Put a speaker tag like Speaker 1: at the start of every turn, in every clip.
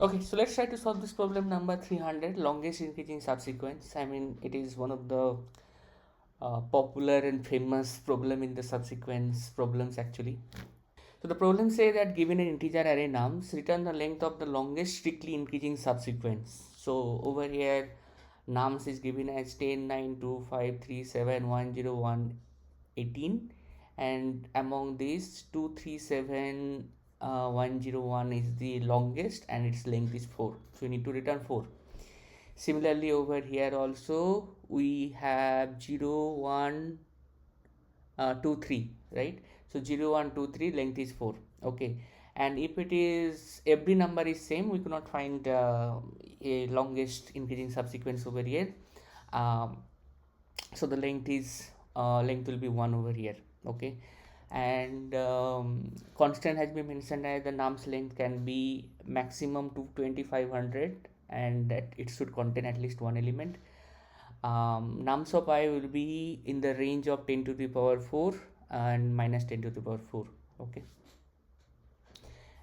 Speaker 1: Okay, so let's try to solve this problem number 300, longest increasing subsequence. I mean, it is one of the popular and famous problem in the subsequence problems actually. So the problem says that given an integer array nums, return the length of the longest strictly increasing subsequence. So over here, nums is given as 10, 9, 2, 5, 3, 7, 1, 0, 1, 18, and among these 2, 3, 7, 1, 0, 1 is the longest and its length is 4. So we need to return 4. Similarly over here also we have 0, 1, 2, 3, right? So 0, 1, 2, 3 length is 4. Okay, and if it is every number is same, we cannot find a longest increasing subsequence over here. So the length will be 1 over here. Okay, and constant has been mentioned as the nums length can be maximum to 2500 and that it should contain at least one element. Nums of I will be in the range of 10 to the power 4 and minus 10 to the power 4. Okay,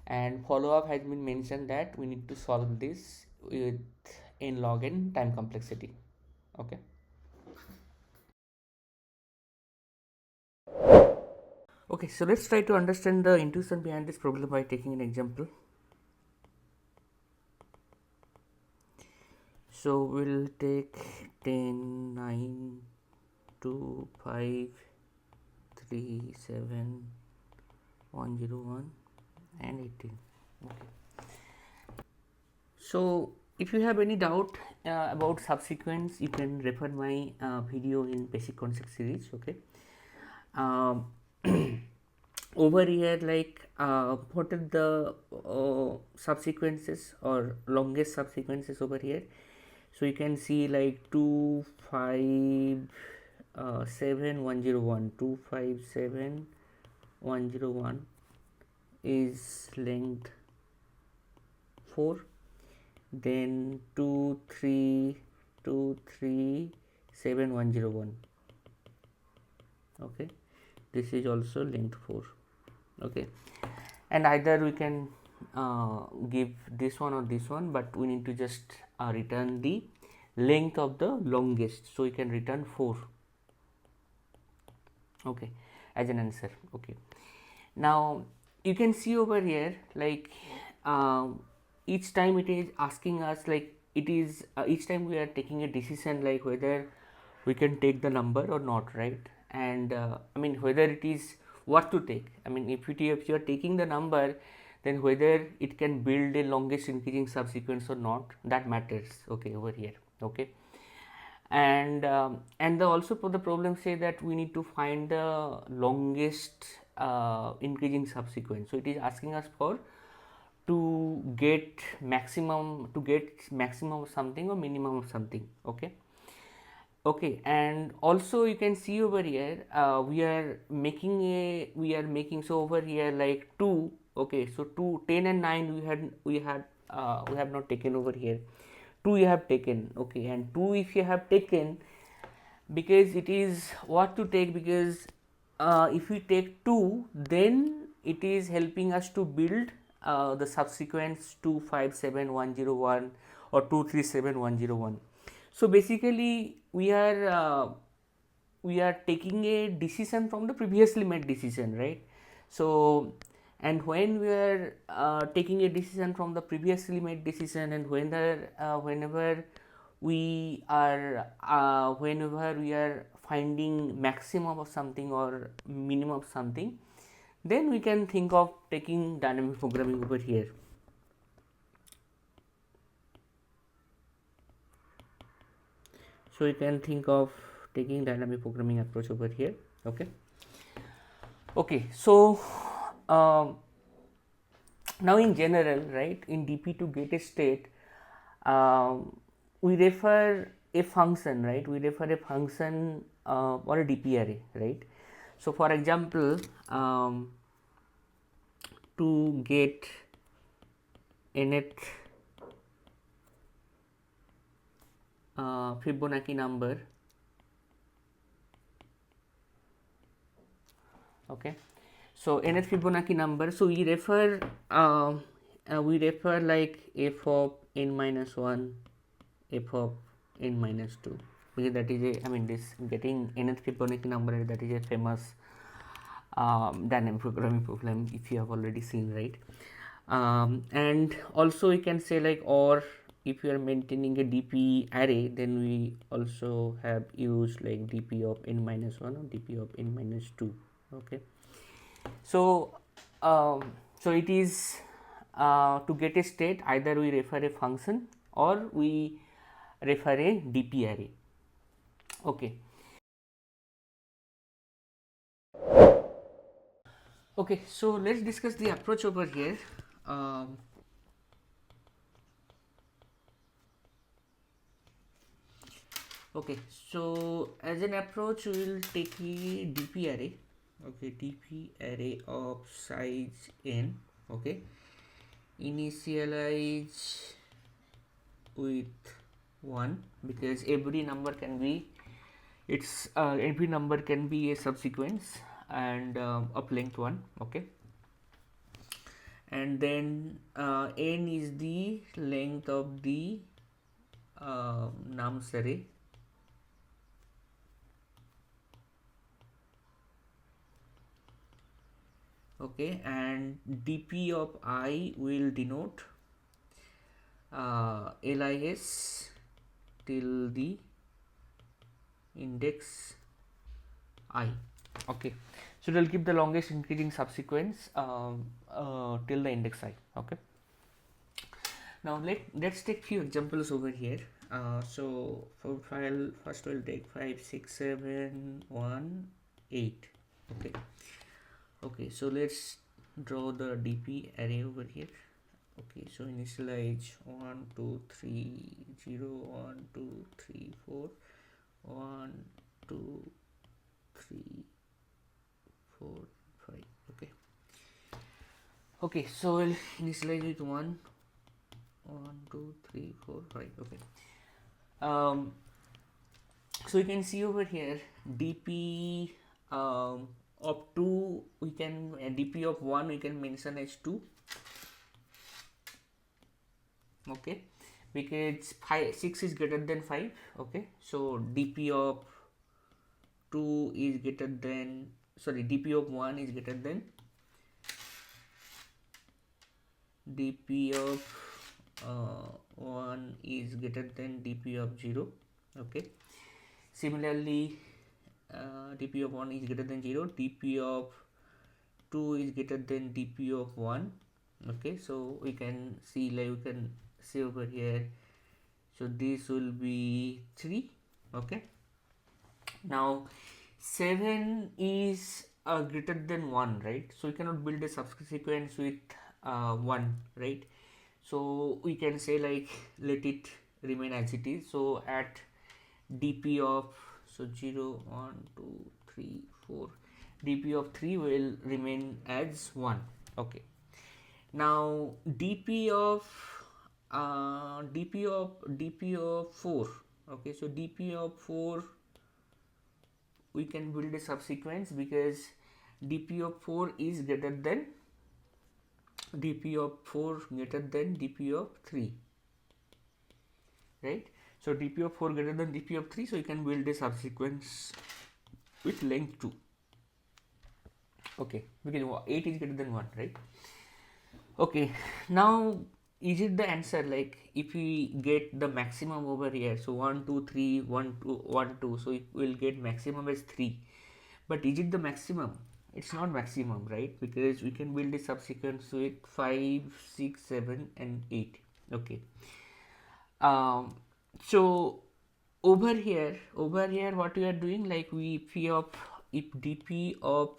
Speaker 1: and follow up has been mentioned that we need to solve this with nlogn time complexity. Okay, so let's try to understand the intuition behind this problem by taking an example. So we'll take 10, 9, 2, 5, 3, 7, 1, 0, 1 and 18. Okay. So if you have any doubt about subsequence, you can refer my video in basic concept series. Okay. Over here, like what are the subsequences or longest subsequences over here? So you can see like 2, 5, 7, 1, 0, 1, 2, 5, 7, 1, 0, 1 is length 4, then 2, 3, 2, 3, 7, 1, 0, 1. Okay, this is also length 4. Okay, and either we can give this one or this one, but we need to just return the length of the longest, so we can return 4. Okay, as an answer. Okay, now you can see over here like each time it is asking us, like it is each time we are taking a decision like whether we can take the number or not, right? And I mean whether it is what to take. I mean if you are taking the number, then whether it can build a longest increasing subsequence or not, that matters. Okay, over here. Okay, and also for the problem say that we need to find the longest increasing subsequence. So it is asking us for to get maximum of something or minimum of something. Okay, and also you can see over here we are making so over here like 2. Okay, so 2, 10 and 9 we have not taken over here. 2 you have taken. Okay, and 2 if you have taken, because it is what to take, because if we take 2, then it is helping us to build the subsequence 2, 5, 7, 1, 0, 1 or 2, 3, 7, 1, 0, 1. So basically we are taking a decision from the previously made decision, right? So and when we are taking a decision from the previously made decision, and whenever we are finding maximum of something or minimum of something, then we can think of taking dynamic programming over here. So you can think of taking dynamic programming approach over here. Okay, so now in general, right, in DP to get a state, we refer a function, right? We refer a function or a DP array, right? So for example, to get nth Fibonacci number, okay, so nth Fibonacci number, so we refer we refer like f of n minus 1, f of n minus 2, because that is a, I mean, this getting nth Fibonacci number, that is a famous dynamic programming problem, if you have already seen, right? And also you can say like, or if you are maintaining a dp array, then we also have used like dp of n minus 1 or dp of n minus 2. Okay, so so it is to get a state, either we refer a function or we refer a dp array. Okay. Okay, so let's discuss the approach over here. Okay, so as an approach, we will take a dp array. Okay, dp array of size n. Okay, initialize with 1, because every number can be, it's every number can be a subsequence and of length 1. Okay, and then n is the length of the nums array. Okay, and dp of I will denote lis till the index I. Okay, so it will keep the longest increasing subsequence till the index I. Okay, now let's take few examples over here. So for file, first we'll take 5 6 7 1 8. Okay, okay, so let's draw the dp array over here. Okay, so initialize 1 2 3 0 1 2 3 4 1 2 3 4 5. Okay, okay, so we'll initialize with 1 2 3 4 5. Okay, so you can see over here dp of 2, we can dp of 1 we can mention as 2. Okay, because 6 is greater than 5. Okay, so dp of 2 is greater than, sorry, dp of 1 is greater than dp of 1 is greater than dp of 0. Okay, similarly dp of 1 is greater than 0, dp of 2 is greater than dp of 1. Okay, so we can see, like, we can see over here, so this will be 3. Okay, now 7 is greater than 1, right? So we cannot build a subsequence with 1, right? So we can say like, let it remain as it is. So at dp of, so 0 1 2 3 4, dp of 3 will remain as 1. Okay, now dp of 4. Okay, so dp of 4 we can build a subsequence, because dp of 4 is greater than dp of 4 greater than dp of 3, right? So dp of 4 greater than dp of 3, so you can build a subsequence with length 2. Okay, because 8 is greater than 1, right? Okay, now is it the answer, like if we get the maximum over here, so 1 2 3 1 2 1 2, so it will get maximum as 3, but is it the maximum? It's not maximum, right? Because we can build a subsequence with 5 6 7 and 8. Okay, so over here what we are doing, like we if dp of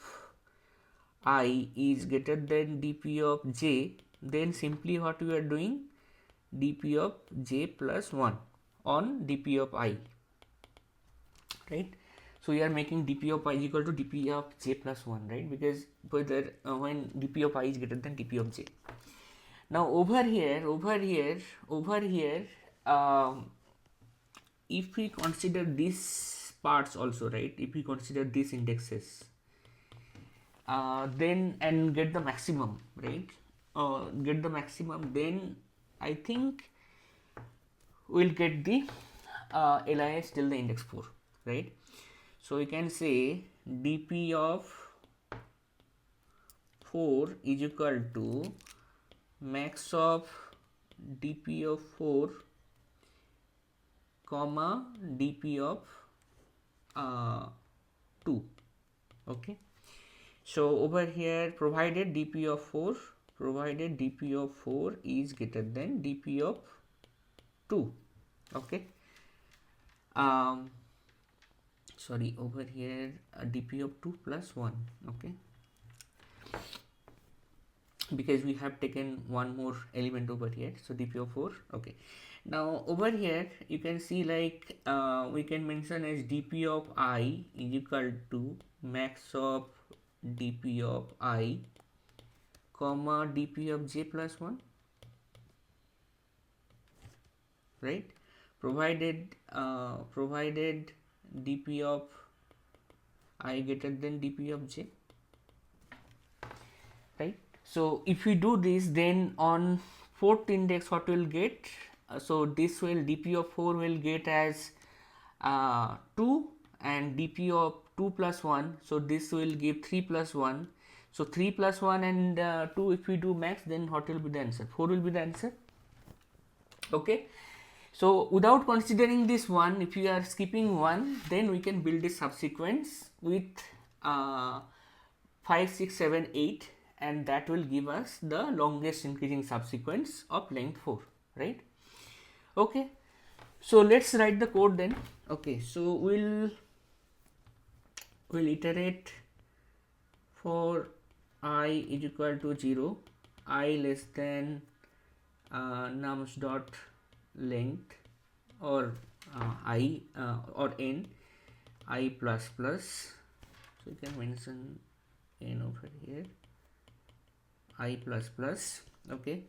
Speaker 1: I is greater than dp of j, then simply what we are doing, dp of j plus 1 on dp of I, right? So we are making dp of I is equal to dp of j plus 1, right? Because whether when dp of I is greater than dp of j. Now over here if we consider these parts also, right? If we consider these indexes, then and get the maximum, right? get the maximum, then I think we'll get the LIS till the index 4, right? So we can say dp of 4 is equal to max of dp of 4 comma dp of 2. Okay, so over here provided dp of 4 is greater than dp of 2. Okay, sorry, over here dp of 2 plus 1. Okay, because we have taken one more element over here, so dp of 4. Okay, now over here you can see like we can mention as dp of I is equal to max of dp of I comma dp of j plus 1, right? Provided dp of I greater than dp of j, right? So if we do this, then on fourth index what we'll get, so this will dp of 4 will get as 2, and dp of 2 plus 1, so this will give 3 plus 1. So 3 plus 1 and 2, if we do max, then what will be the answer? 4 will be the answer. Okay, so without considering this one, if you are skipping one, then we can build a subsequence with 5, 6, 7, 8, and that will give us the longest increasing subsequence of length 4, right? Okay, so let's write the code then. Okay, so we'll iterate for I is equal to 0, I less than nums dot length, or I or n, I plus plus, so you can mention n over here, I plus plus. Okay,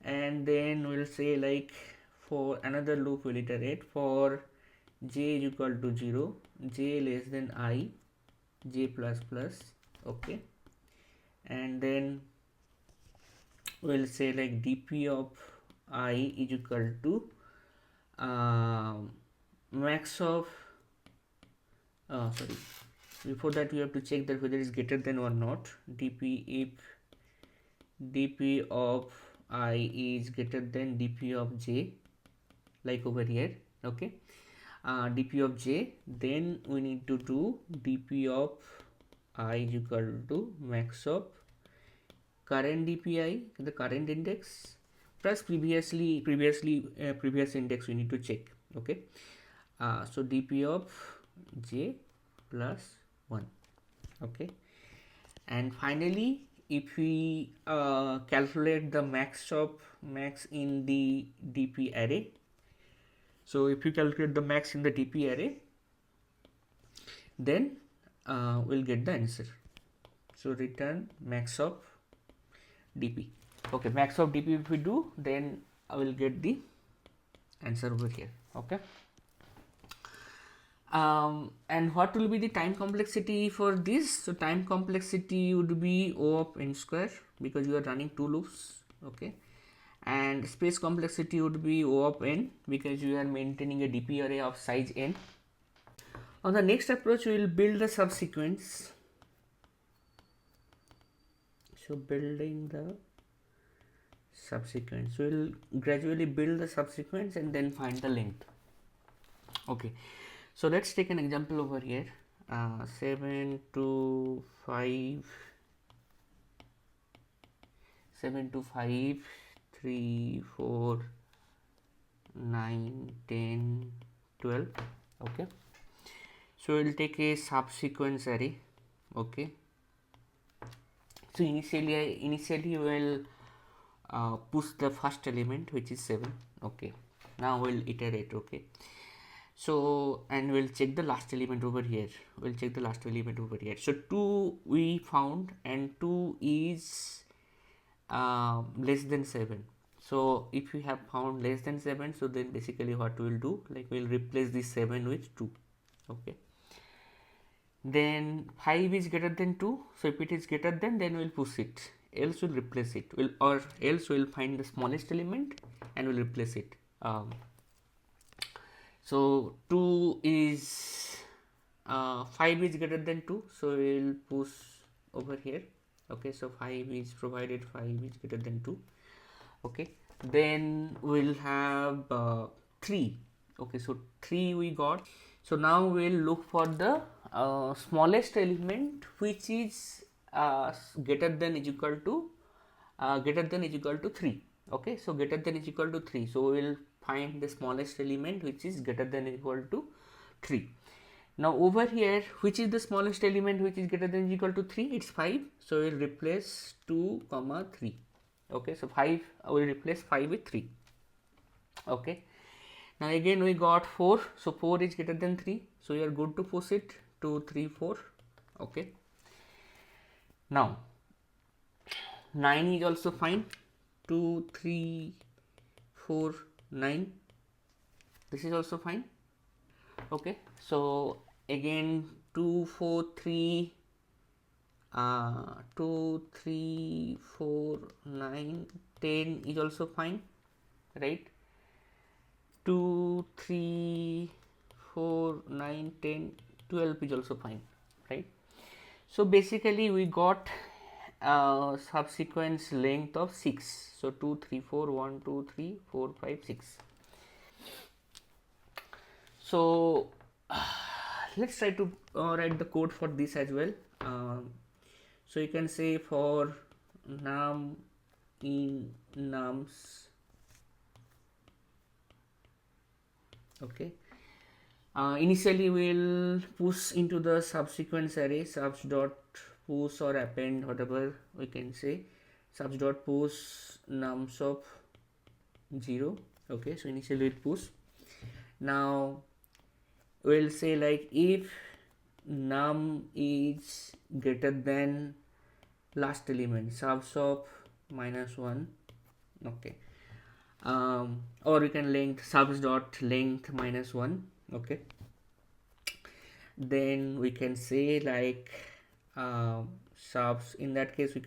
Speaker 1: and then we'll say like for another loop we'll iterate for j is equal to 0, j less than I, j plus plus. Okay, and then we'll say like dp of I is equal to max of sorry, before that we have to check that whether it's greater than or not. dp, if dp of I is greater than dp of j, like over here. Okay, dp of j, then we need to do dp of I is equal to max of current dpi, the current index, plus previous index we need to check. Okay, so dp of j plus 1. Okay, and finally if we calculate the max in the dp array, so if you calculate the max in the dp array, then we'll get the answer. So return max of dp. Okay, max of dp if we do, then I will get the answer over here. Okay, and what will be the time complexity for this? So time complexity would be O of n square, because you are running 2 loops. Okay, and space complexity would be O of n, because you are maintaining a dp array of size n. On the next approach, we will build the subsequence. So building the subsequence, we will gradually build the subsequence and then find the length. Okay, so let's take an example over here. 7 to 5, 3, 4, 9, 10, 12. Okay, so we'll take a subsequence array. Okay, so initially we'll push the first element, which is 7. Okay, now we'll iterate. Okay, so and we'll check the last element over here. So 2 we found, and 2 is less than 7. So if we have found less than 7, so then basically what we'll do, like we'll replace this 7 with 2. Okay, then 5 is greater than 2, so if it is greater than, then we'll push it else we'll replace it, or else we'll find the smallest element and we'll replace it. So 2 is 5 is greater than 2, so we'll push over here. Okay, so 5 is provided 5 is greater than 2. Okay, then we'll have 3. Okay, so 3 we got. So now we'll look for the smallest element which is greater than is equal to 3. Okay, so greater than is equal to 3, so we'll find the smallest element which is greater than or equal to 3. Now over here, which is the smallest element which is greater than or equal to 3? It's 5, so we'll replace 2 comma 3. Okay, so 5, I will replace 5 with 3. Okay, now again we got 4, so 4 is greater than 3, so we are good to push it. 2 3 4. Okay, now 9 is also fine. 2 3 4 9, this is also fine. Okay, so again 2 4 3 2 3 4 9 10 is also fine, right? 2 3 4 9 10 12 is also fine, right? So basically we got subsequence length of 6. So 2 3 4 1 2 3 4 5 6. So let's try to write the code for this as well. So you can say for num in nums. Okay, initially we'll push into the subsequence array, subs dot push or append, whatever we can say, subs dot push nums of 0. Okay, so initially we'll push. Now we'll say like if num is greater than last element, subs of -1. Okay, or we can length subs dot length -1. Okay, then we can say like subs, in that case we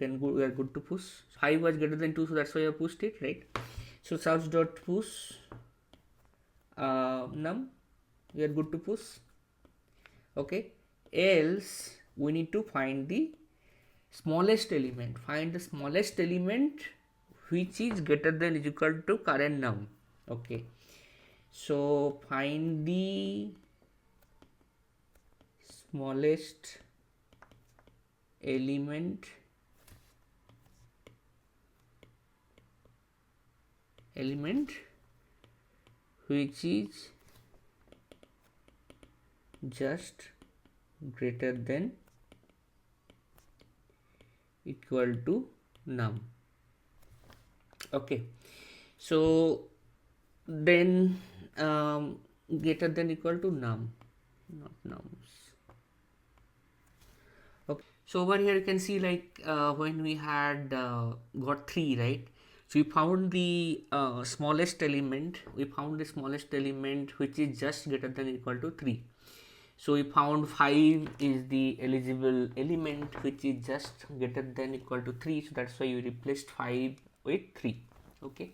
Speaker 1: are good to push. 5 was greater than 2, so that's why I pushed it, right? So subs dot push num, we are good to push. Okay, else we need to find the smallest element, which is greater than is equal to current num. Okay, so find the smallest element which is just greater than equal to num. Okay, so then greater than equal to num, not nums. Okay, so over here you can see like when we had got 3, right? So we found the smallest element. We found the smallest element which is just greater than equal to 3. So we found 5 is the eligible element which is just greater than equal to 3. So that's why you replaced 5 with 3. Okay,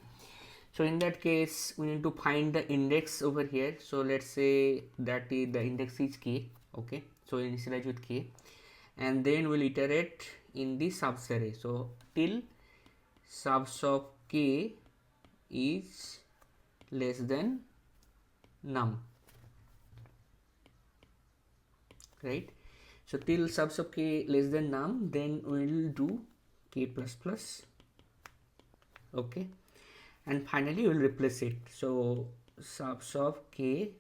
Speaker 1: so in that case we need to find the index over here. So let's say that the index is k. Okay, so initialize with k, and then we'll iterate in the subs array. So till subs of k is less than num, right? So till subs of k less than num, then we'll do k plus plus. Okay, and finally we'll replace it. So subs of k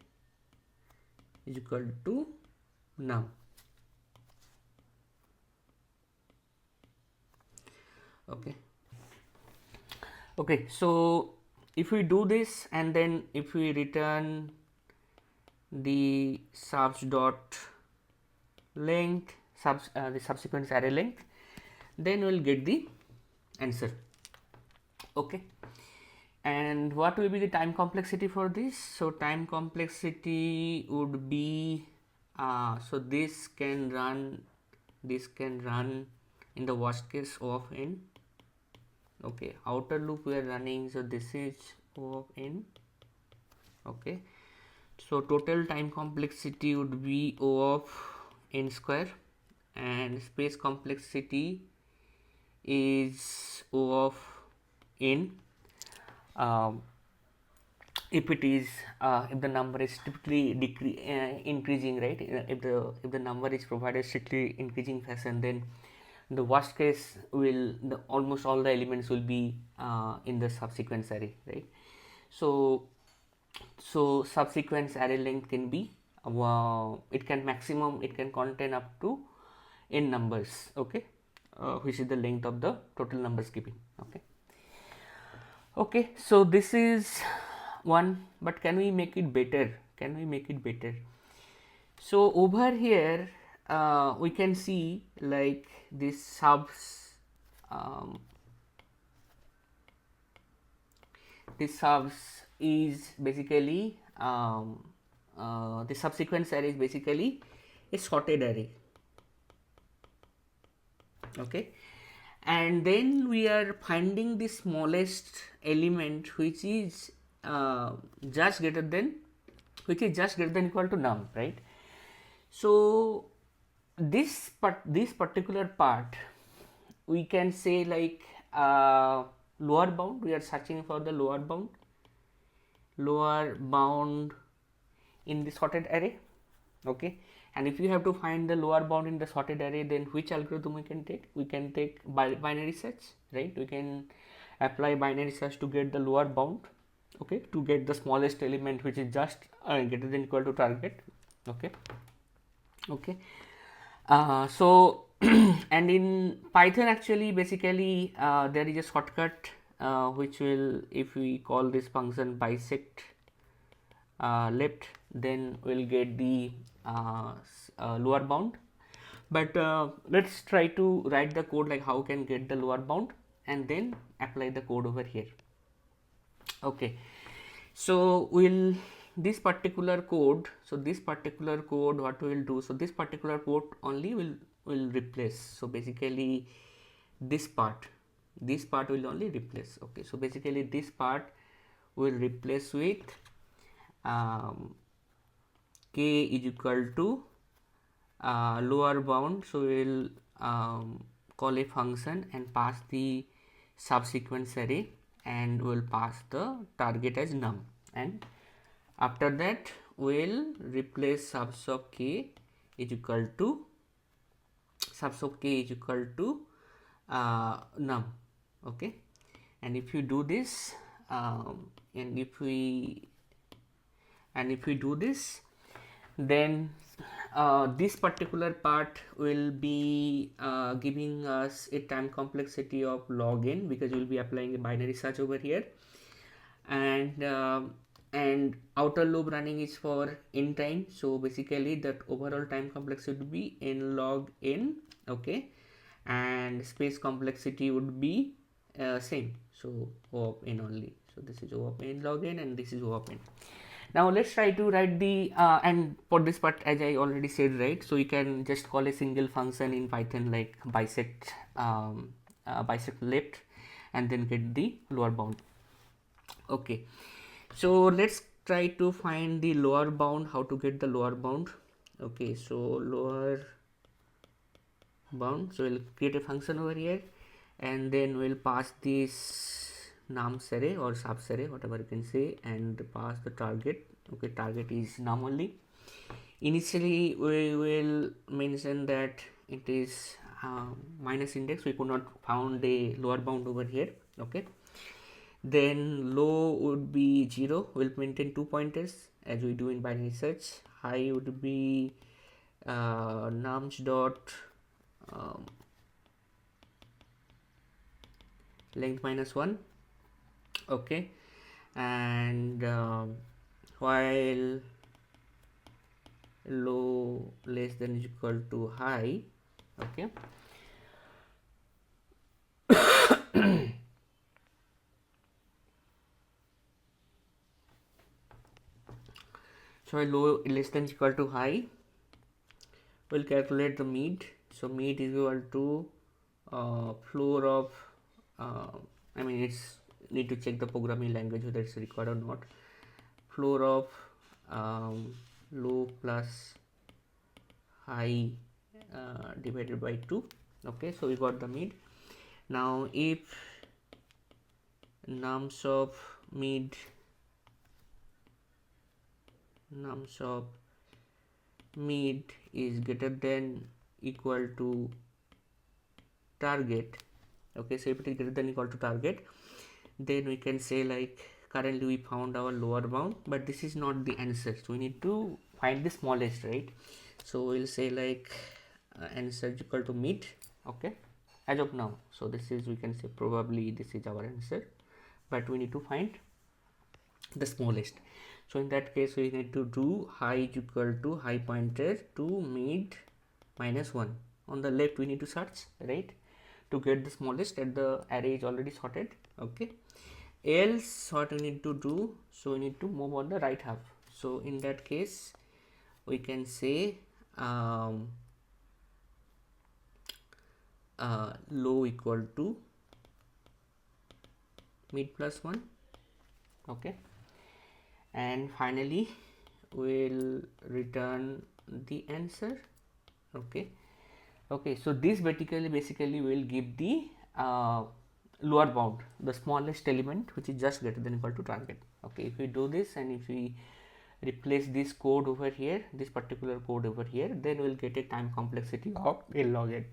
Speaker 1: is equal to num. Okay, so if we do this and then if we return the subs dot length, the subsequence array length, then we'll get the answer. Okay, and what will be the time complexity for this? So time complexity would be so this can run in the worst case O of n. Okay, outer loop we are running, so this is O of n. Okay, so total time complexity would be O of n square, and space complexity is O of n. If it is if the number is typically increasing, right? If the number is provided strictly increasing fashion, then the worst case will almost all the elements will be in the subsequence array, right? So subsequence array length can be it can contain up to n numbers, okay, which is the length of the total numbers given. Okay, so this is one, but can we make it better? So over here we can see like this subs is basically the subsequence array is basically a sorted array. Okay, and then we are finding the smallest element which is just greater than equal to num, right? So this particular part we can say like lower bound. We are searching for the lower bound in the sorted array. Okay, and if you have to find the lower bound in the sorted array, then which algorithm we can take? We can take binary search, right? We can apply binary search to get the lower bound, okay, to get the smallest element which is just greater than equal to target. Okay, so and in Python actually basically there is a shortcut which will, if we call this function bisect left, then we'll get the lower bound. But let's try to write the code like how can get the lower bound and then apply the code over here. Okay, so this particular code what we will do, so this particular code only will replace, so basically this part will only replace. Okay, so basically this part will replace with k is equal to lower bound, so we'll call a function and pass the subsequence array and we'll pass the target as num, and after that we'll replace subs of k is equal to num. Okay, and if you do this and if we do this, then this particular part will be giving us a time complexity of log n, because we will be applying a binary search over here, and outer loop running is for n time, so basically that overall time complexity would be n log n. Okay, and space complexity would be same, so O of n only. So this is O of n log n and this is O of n. Now let's try to write the and for this part, as I already said, right, so you can just call a single function in Python like bisect left and then get the lower bound. Okay, so let's try to find the lower bound, how to get the lower bound. Okay, so lower bound, so we'll create a function over here and then we'll pass this nums array or subs array, whatever you can say, and pass the target. Okay, target is num only. Initially we will mention that it is minus index, we could not found a lower bound over here. Okay, then low would be 0, we'll maintain 2 pointers as we do in binary search. High would be nums dot length minus 1. Okay, and while low less than is equal to high. Okay, so low less than is equal to high, we'll calculate the mid. So mid is equal to floor of I mean, it's need to check the programming language whether it's required or not. Floor of low plus high divided by 2. Okay, so we got the mid. Now if nums of mid is greater than equal to target, okay, so if it is greater than equal to target, then we can say like currently we found our lower bound, but this is not the answer, so we need to find the smallest, right? So we'll say like answer is equal to mid, okay, as of now. So this is, we can say probably this is our answer, but we need to find the smallest. So in that case we need to do high is equal to high pointer to mid minus 1. On the left we need to search, right, to get the smallest, and the array is already sorted, okay. Else what we need to do, so we need to move on the right half. So in that case we can say low equal to mid plus 1, okay, and finally we'll return the answer, okay. Okay, so this basically will give the lower bound, the smallest element which is just greater than equal to target, okay. If we do this and if we replace this code over here, this particular code over here, then we'll get a time complexity of nlogn.